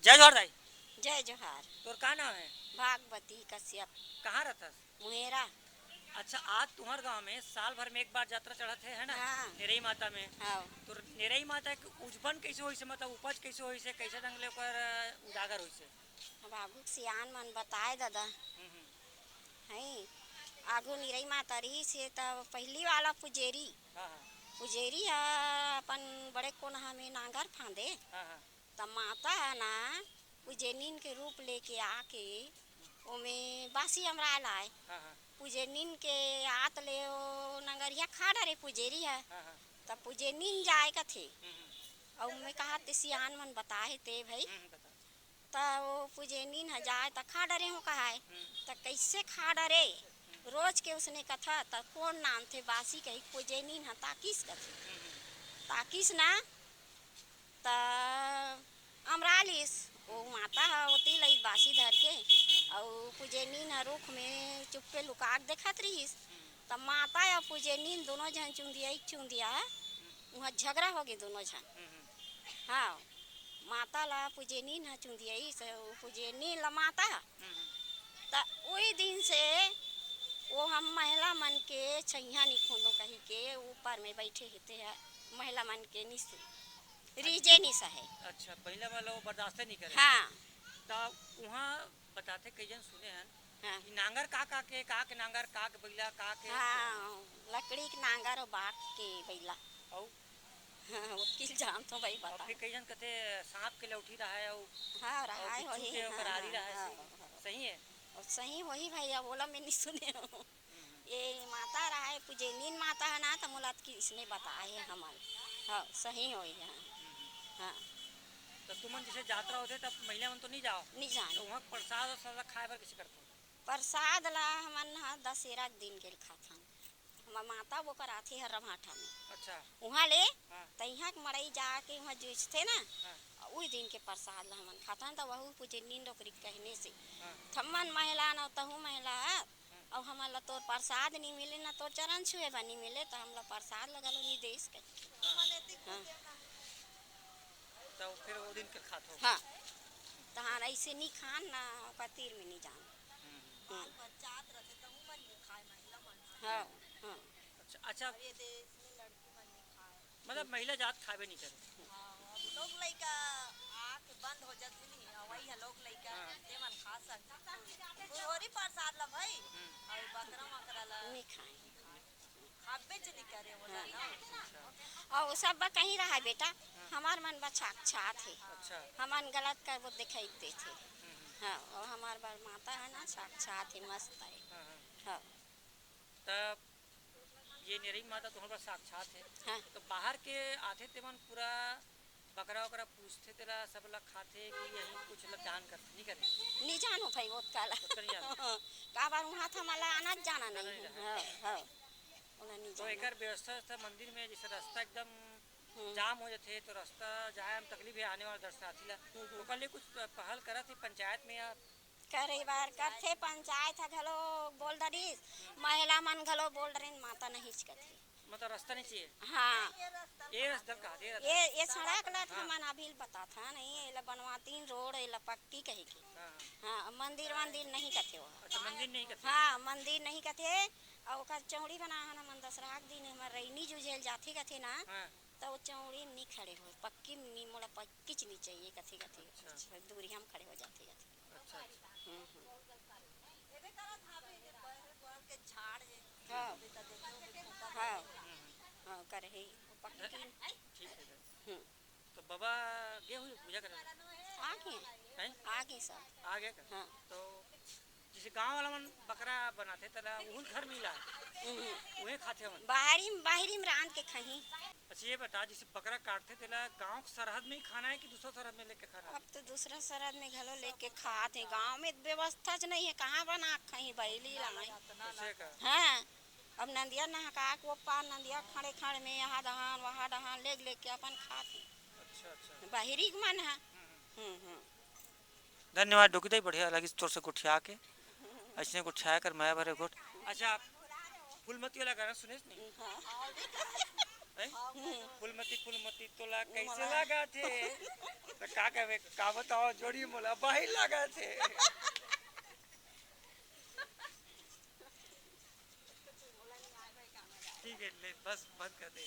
जय जोहर दाई। जय जोहार। तोर का नाम है? भागवती कश्यप। कहाँ रहतस? मुहेरा। अच्छा, आज तुम्हार गांव में साल भर में एक बार यात्रा चढ़त है ना? हाँ। नेरई माता में। हाँ। तो नेरई माता के उजबन कैसे होई से, मतलब उपज कैसे होई से, कैसे ढंग ले ओकर उजागर होई से? बाबू सियान मन बताए दादा हम्म। है। आगू निरई माता रही से तब पहली वाला पुजेरी हाँ हाँ पुजेरी है अपन बड़े कोनहा में नांगर फांदे। हाँ हाँ तब माता है ना पुजेनिन के रूप लेके आके ओमे बासी हमरा लाए। हाँ हाँ पुजेनिन के आत ले ओ नंगरिया खा डरे पुजेरी है। हाँ हाँ। तब पुजेनिन जाए का थे हम्म। और मैं कहा ते सियान मन बताए थे भाई। बता। त वो पुजेनिन ह जाए त खा डरे हो कहा है। हम्म। त कैसे खा डरे रोज के उसने कथा त कौन नाम थे बासी कही पुजेनिन ह ताकिस कथे ताकिस ना त अमरालिस वो माता है ओती लई बासी धर के और पुजेनिन ह रुख में चुप्पे लुका के देखत रहीस। तब माता या पुजेनिन दोनों जन चुंदिया वहाँ झगड़ा हो गए दोनों जन। हाँ माता ला पुजेनिन ह चुंदियई से पुजेनिन ला माता त वही दिन से वो हम महिला मन के छैया निखोनो कही के ऊपर में बैठे होते हैं। महिला मन के निस रीजे निस है। अच्छा, पहले वाला वो बर्दाश्त नहीं करे। हाँ तब वहाँ बताते कई जन सुने हैं हाँ कि नांगर का के नांगर का के बैला का के हाँ लकड़ी के नांगर और बाग के बैला। और हाँ वकील जान तो भाई और बता। फिर कई जन कहते सांप के लौठी रहा है हाँ और रहा है बिच्छू वही। के हाँ करारी रहा है। हाँ सही है। और सही वही भैया बोला मैं नहीं सुने हो। ये माता रहा है पुजेनिन माता है ना तो मुलात की इसने बताए है हमारे। हाँ सही हो यहाँ। हाँ तो तुमन जैसे यात्रा होते तब महिला मन तो नहीं जाओ नहीं जाने। तो वहाँ प्रसाद और सादा खाए बर कैसे करते? प्रसाद ला हमन हाँ 10 दिन के खाता हम माता वो कराथे है रमाठा में। अच्छा। वहाँ ले हाँ तहाँ के मड़ई जाके वहाँ जूझते ना हाँ वही दिन के प्रसाद ला हमन खाता तो वही पुजेनिन डोकरी कहने से हाँ थम्मन महिला न तहु महिला और हमारा तोर प्रसाद नहीं मिले ना तोर चरण छुए बनी मिले तो हमला प्रसाद लगल नहीं देश के। हाँ तो फिर वो दिन के खाते हो। हाँ तहाँ ऐसे नहीं खान ना पतीर में नहीं जान। हाँ हाँ हाँ अच्छा अच्छा, मतलब महिला जात खावे नहीं करे। लोग लइका आँख बंद हो जात नहीं वही है लोग लइका ते मन खा सकते पुरोरी प्रसाद ला भाई और बकरा मकरा ला नहीं खाए खाबे च नहीं करे बोला ना और सब बा कहीं रहा बेटा हमार मन बा साक्षात है। अच्छा। हमन गलत कर वो दिखाई देते हाँ और हमार बार माता है ना साक्षात है मस्त है। हाँ तब ये नेरई माता तुम्हारे पास साक्षात है। हाँ तो बाहर के आते ते मन पूरा बकरा वकरा पूछते तेरा सब लोग खाते कि यही कुछ लोग दान करते नहीं करे? नहीं जानो भाई वो काला उसका नहीं जाना। का बार वहाँ था मला आना जाना नहीं नहीं है। रहा। हाँ हाँ उन्हें नहीं तो जाना। एक व्यवस्था था मंदिर में जैसे रास्ता एकदम जाम हो जाते तो रास्ता जाए हम तकलीफ है आने वाले दर्शनार्थी ला तो कल कुछ पहल करा थी पंचायत में या? करे बार करथे पंचायत है घलो बोल डरी महिला मन घलो बोल डरे माता नहीं हिचकथे। मतलब रास्ता नहीं चाहिए। हाँ ये रास्ता कहा दे रहा ये सड़क ला हमन अभी बता था नहीं ये बनवातीन रोड ये पक्की कही के। हाँ हाँ मंदिर वंदिर नहीं कथे वो। अच्छा, मंदिर नहीं कहते। हाँ मंदिर नहीं कथे और ओकर चौड़ी बना है ना मन दसरा के दिन हमार रैनी जुझेल जाथे कथे ना हाँ तो वो चौड़ी नहीं खड़े हो पक्की नहीं मोड़ा पक्की नहीं चाहिए कथे कथे। अच्छा दूरी हम खड़े हो जाते कथे। अच्छा अच्छा। हाँ हाँ हाँ करे है पक्की। ठीक है। तो बाबा गए हुए पूजा करने आगे हैं? आगे सब आ गए का? हाँ तो जैसे गांव वाला मन बकरा बनाते तला वही घर मिला वही खाते मन। बाहरी में रांध के खही। अच्छा ये बता जैसे बकरा काटते तेला गांव के सरहद में ही खाना है कि दूसरा सरहद में लेके खाना है? अब तो दूसरा सरहद में घलो लेके खाते हैं गांव में व्यवस्था च नहीं है कहाँ बना खही बैली लाई। ऐसे का? हाँ अब नंदिया नहका के वो पार नंदिया खड़े खड़े में यहाँ दहान वहाँ दहान लेग के अपन खाते अच्छा अच्छा। बाहरी के मन है। धन्यवाद डोकी बढ़िया लगी तोर से गुठिया के ऐसे गुठिया कर मैं भरे गुट। अच्छा फूलमती वाला गाना सुने नहीं? हाँ हैं? फुलमती फुलमती तोला कैसे लगा थे तो का कहवे का बताओ जोड़ी मोला बाही लगा थे। ठीक है ले बस बंद कर दे।